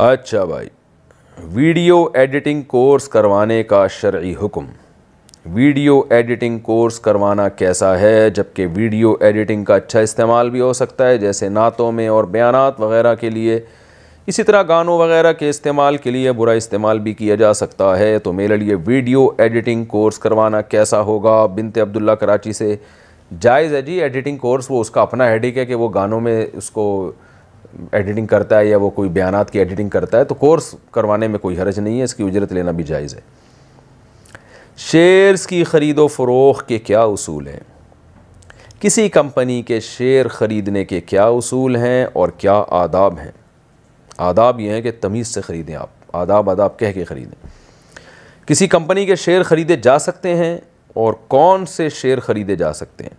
अच्छा भाई, video editing course करवाने का शरई हुक्म। वीडियो एडिटिंग कोर्स करवाना कैसा है, जबकि वीडियो एडिटिंग का अच्छा इस्तेमाल भी हो सकता है, जैसे नातों में और बयानात वगैरह के लिए। इसी तरह गानों वगैरह के इस्तेमाल के लिए बुरा इस्तेमाल भी किया जा सकता है। तो मेरे लिए वीडियो एडिटिंग कोर्स करवाना कैसा होगा? बिनते अब्दुल्ला कराची से। जायज़ है जी एडिटिंग कोर्स, वो उसका अपना हेडिक है कि वो गानों में उसको एडिटिंग करता है या वो कोई बयानात की एडिटिंग करता है, तो कोर्स करवाने में कोई हर्ज नहीं है, इसकी उजरत लेना भी जायज़ है। शेयर्स की ख़रीदो फ़रोख्त के क्या उसूल हैं? किसी कंपनी के शेयर ख़रीदने के क्या उसूल हैं और क्या आदाब हैं? आदाब ये हैं कि तमीज़ से ख़रीदें, आप आदाब कह के ख़रीदें। किसी कंपनी के शेयर ख़रीदे जा सकते हैं और कौन से शेयर ख़रीदे जा सकते हैं?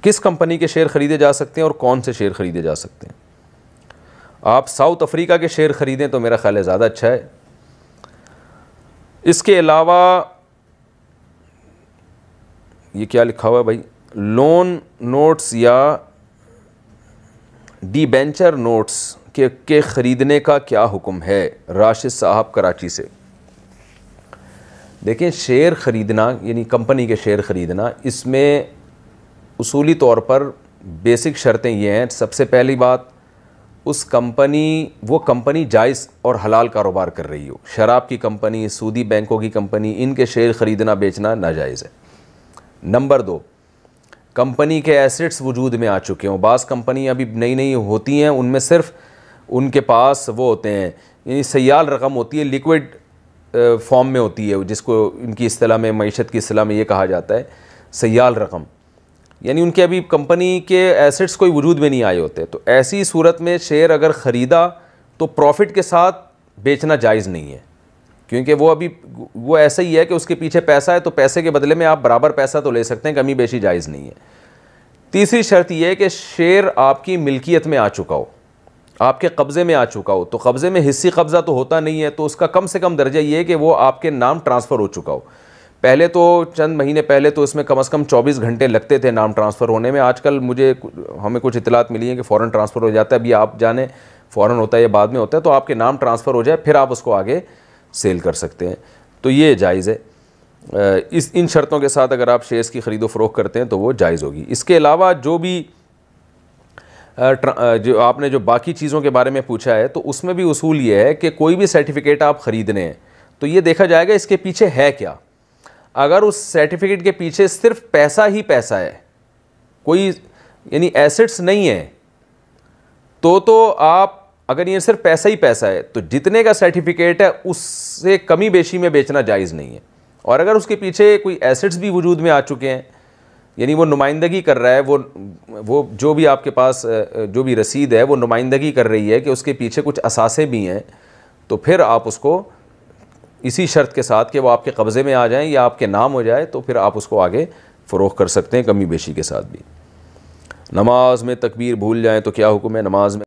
किस कंपनी के शेयर ख़रीदे जा सकते हैं और कौन से शेयर ख़रीदे जा सकते हैं? आप साउथ अफ्रीका के शेयर ख़रीदें तो मेरा ख़्याल है ज़्यादा अच्छा है। इसके अलावा ये क्या लिखा हुआ है भाई, लोन नोट्स या डिबेंचर नोट्स के ख़रीदने का क्या हुक्म है? राशिद साहब कराची से। देखें, शेयर ख़रीदना यानी कंपनी के शेयर ख़रीदना, इसमें उसूली तौर पर बेसिक शर्तें ये हैं। सबसे पहली बात, वो कंपनी जायज़ और हलाल कारोबार कर रही हो। शराब की कंपनी, सूदी बैंकों की कंपनी, इनके शेयर ख़रीदना बेचना नाजायज़ है। नंबर 2, कंपनी के एसेट्स वजूद में आ चुके हों। बाज़ कंपनी अभी नई नई होती हैं, उनमें सिर्फ उनके पास वो होते हैं, यानी सयाल रकम होती है, लिक्विड फॉर्म में होती है, जिसको इनकी इस्तिलाह में, मईशत की इस्तिलाह में ये कहा जाता है सयाल रकम, यानी उनके अभी कंपनी के एसेट्स कोई वजूद में नहीं आए होते। तो ऐसी सूरत में शेयर अगर ख़रीदा तो प्रॉफिट के साथ बेचना जायज़ नहीं है, क्योंकि वो ऐसा ही है कि उसके पीछे पैसा है, तो पैसे के बदले में आप बराबर पैसा तो ले सकते हैं, कमी बेशी जायज़ नहीं है। तीसरी शर्त यह है कि शेयर आपकी मिल्कियत में आ चुका हो, आपके कब्ज़े में आ चुका हो। तो कब्ज़े में हिस्सी कब्ज़ा तो होता नहीं है, तो उसका कम से कम दर्जा ये है कि वो आपके नाम ट्रांसफ़र हो चुका हो। पहले तो चंद महीने पहले तो इसमें कम से कम 24 घंटे लगते थे नाम ट्रांसफ़र होने में। आजकल हमें कुछ इतलात मिली है कि फ़ौरन ट्रांसफ़र हो जाता है। अभी आप जाने फ़ौरन होता है या बाद में होता है, तो आपके नाम ट्रांसफ़र हो जाए, फिर आप उसको आगे सेल कर सकते हैं। तो ये जायज़ है। इन शर्तों के साथ अगर आप शेयर्स की ख़रीदो फ़रोख्त करते हैं तो वो जायज़ होगी। इसके अलावा जो आपने जो बाकी चीज़ों के बारे में पूछा है, तो उसमें भी उसूल ये है कि कोई भी सर्टिफिकेट आप ख़रीदने हैं तो ये देखा जाएगा इसके पीछे है क्या। अगर उस सर्टिफिकेट के पीछे सिर्फ पैसा ही पैसा है, कोई यानी एसेट्स नहीं है, तो आप, अगर ये सिर्फ पैसा ही पैसा है, तो जितने का सर्टिफिकेट है उससे कमी बेशी में बेचना जायज़ नहीं है। और अगर उसके पीछे कोई एसेट्स भी वजूद में आ चुके हैं, यानी वो नुमाइंदगी कर रहा है, वो जो भी आपके पास जो भी रसीद है वो नुमाइंदगी कर रही है कि उसके पीछे कुछ असासे भी हैं, तो फिर आप उसको इसी शर्त के साथ कि वो आपके कब्ज़े में आ जाएं या आपके नाम हो जाए, तो फिर आप उसको आगे फ़रोख्त कर सकते हैं कमी बेशी के साथ भी। नमाज में तकबीर भूल जाएं तो क्या हुक्म है? नमाज में